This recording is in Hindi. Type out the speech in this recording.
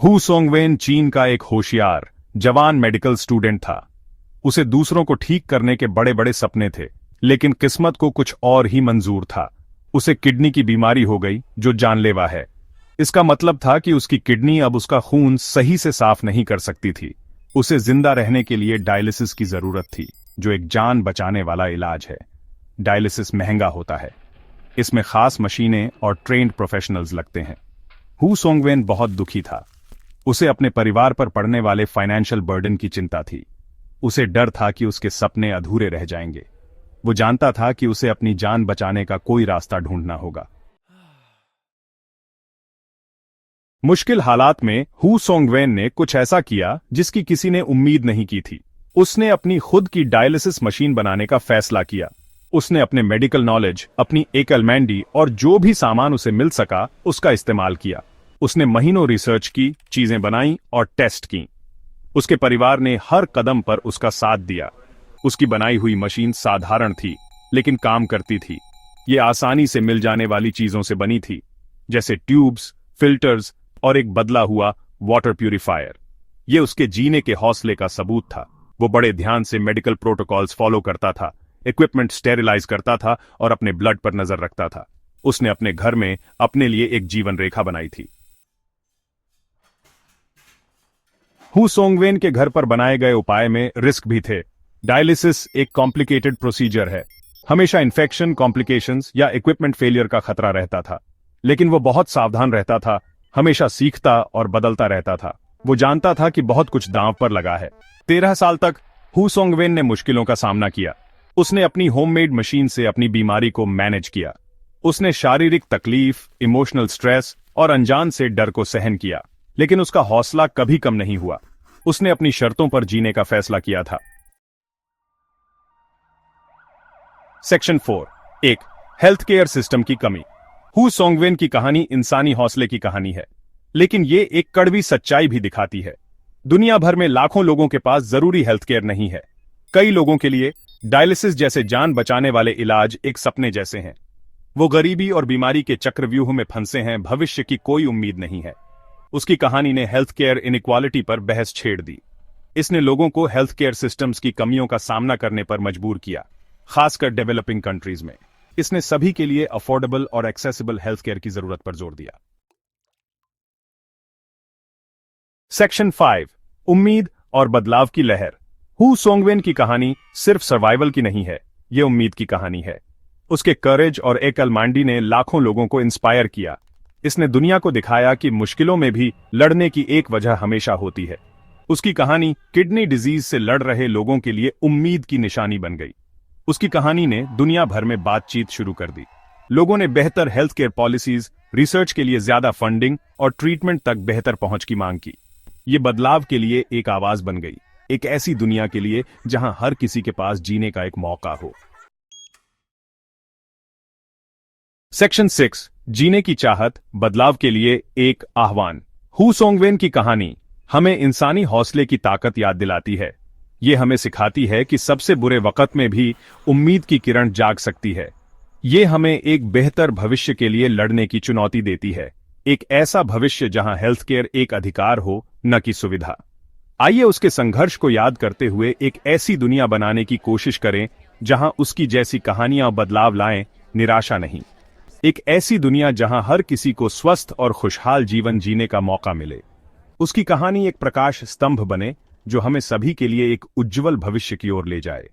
हु सोंगवेन चीन का एक होशियार जवान मेडिकल स्टूडेंट था। उसे दूसरों को ठीक करने के बड़े बड़े सपने थे, लेकिन किस्मत को कुछ और ही मंजूर था। उसे किडनी की बीमारी हो गई जो जानलेवा है। इसका मतलब था कि उसकी किडनी अब उसका खून सही से साफ नहीं कर सकती थी। उसे जिंदा रहने के लिए डायलिसिस की जरूरत थी, जो एक जान बचाने वाला इलाज है। डायलिसिस महंगा होता है। इसमें खास मशीनें और ट्रेन्ड प्रोफेशनल्स लगते हैं। हु सोंगवेन बहुत दुखी था। उसे अपने परिवार पर पड़ने वाले फाइनेंशियल बर्डन की चिंता थी। उसे डर था कि उसके सपने अधूरे रह जाएंगे। वो जानता था कि उसे अपनी जान बचाने का कोई रास्ता ढूंढना होगा। मुश्किल हालात में हु सोंगवेन ने कुछ ऐसा किया जिसकी किसी ने उम्मीद नहीं की थी। उसने अपनी खुद की डायलिसिस मशीन बनाने का फैसला किया। उसने अपने मेडिकल नॉलेज, अपनी एकलमैंडी और जो भी सामान उसे मिल सका उसका इस्तेमाल किया। उसने महीनों रिसर्च की, चीजें बनाई और टेस्ट की। उसके परिवार ने हर कदम पर उसका साथ दिया। उसकी बनाई हुई मशीन साधारण थी, लेकिन काम करती थी। ये आसानी से मिल जाने वाली चीजों से बनी थी, जैसे ट्यूब्स, फिल्टर्स और एक बदला हुआ वाटर प्यूरिफायर। ये उसके जीने के हौसले का सबूत था। वो बड़े ध्यान से मेडिकल प्रोटोकॉल्स फॉलो करता था, इक्विपमेंट स्टेरिलाइज करता था और अपने ब्लड पर नजर रखता था। उसने अपने घर में अपने लिए एक जीवन रेखा बनाई थी। हु सोंगवेन के घर पर बनाए गए उपाय में रिस्क भी थे। डायलिसिस एक कॉम्प्लिकेटेड प्रोसीजर है। हमेशा इन्फेक्शन, कॉम्प्लिकेशंस या इक्विपमेंट फेलियर का खतरा रहता था, लेकिन वो बहुत सावधान रहता था, हमेशा सीखता और बदलता रहता था। वो जानता था कि बहुत कुछ दांव पर लगा है। 13 साल तक हु सोंगवेन ने मुश्किलों का सामना किया। उसने अपनी होममेड मशीन से अपनी बीमारी को मैनेज किया। उसने शारीरिक तकलीफ, इमोशनल स्ट्रेस और अनजान से डर को सहन किया, लेकिन उसका हौसला कभी कम नहीं हुआ। उसने अपनी शर्तों पर जीने का फैसला किया था। सेक्शन 4। एक, हेल्थ केयर सिस्टम की कमी। हु सोंगवेन की कहानी इंसानी हौसले की कहानी है, लेकिन ये एक कड़वी सच्चाई भी दिखाती है। दुनिया भर में लाखों लोगों के पास जरूरी हेल्थ केयर नहीं है। कई लोगों के लिए डायलिसिस जैसे जान बचाने वाले इलाज एक सपने जैसे हैं। वो गरीबी और बीमारी के चक्रव्यूह में फंसे हैं, भविष्य की कोई उम्मीद नहीं है। उसकी कहानी ने हेल्थ केयर इनइक्वालिटी पर बहस छेड़ दी। इसने लोगों को हेल्थ केयर सिस्टम्स की कमियों का सामना करने पर मजबूर किया, खासकर डेवलपिंग कंट्रीज में। इसने सभी के लिए अफोर्डेबल और एक्सेसिबल हेल्थ केयर की जरूरत पर जोर दिया। सेक्शन 5। उम्मीद और बदलाव की लहर। हु सोंगवेन की कहानी सिर्फ सर्वाइवल की नहीं है, यह उम्मीद की कहानी है। उसके करेज और एकलमांडी ने लाखों लोगों को इंस्पायर किया। इसने दुनिया को दिखाया कि मुश्किलों में भी लड़ने की एक वजह हमेशा होती है। उसकी कहानी किडनी डिजीज से लड़ रहे लोगों के लिए उम्मीद की निशानी बन गई। उसकी कहानी ने दुनिया भर में बातचीत शुरू कर दी। लोगों ने बेहतर हेल्थ केयर पॉलिसीज, रिसर्च के लिए ज्यादा फंडिंग और ट्रीटमेंट तक बेहतर पहुंच की मांग की। ये बदलाव के लिए एक आवाज बन गई, एक ऐसी दुनिया के लिए जहां हर किसी के पास जीने का एक मौका हो। सेक्शन 6। जीने की चाहत, बदलाव के लिए एक आह्वान। हु सोंगवेन की कहानी हमें इंसानी हौसले की ताकत याद दिलाती है। ये हमें सिखाती है कि सबसे बुरे वक्त में भी उम्मीद की किरण जाग सकती है। ये हमें एक बेहतर भविष्य के लिए लड़ने की चुनौती देती है, एक ऐसा भविष्य जहां हेल्थ केयर एक अधिकार हो, न कि सुविधा। आइए उसके संघर्ष को याद करते हुए एक ऐसी दुनिया बनाने की कोशिश करें जहां उसकी जैसी कहानियां बदलाव लाएं, निराशा नहीं। एक ऐसी दुनिया जहां हर किसी को स्वस्थ और खुशहाल जीवन जीने का मौका मिले। उसकी कहानी एक प्रकाश स्तंभ बने जो हमें सभी के लिए एक उज्जवल भविष्य की ओर ले जाए।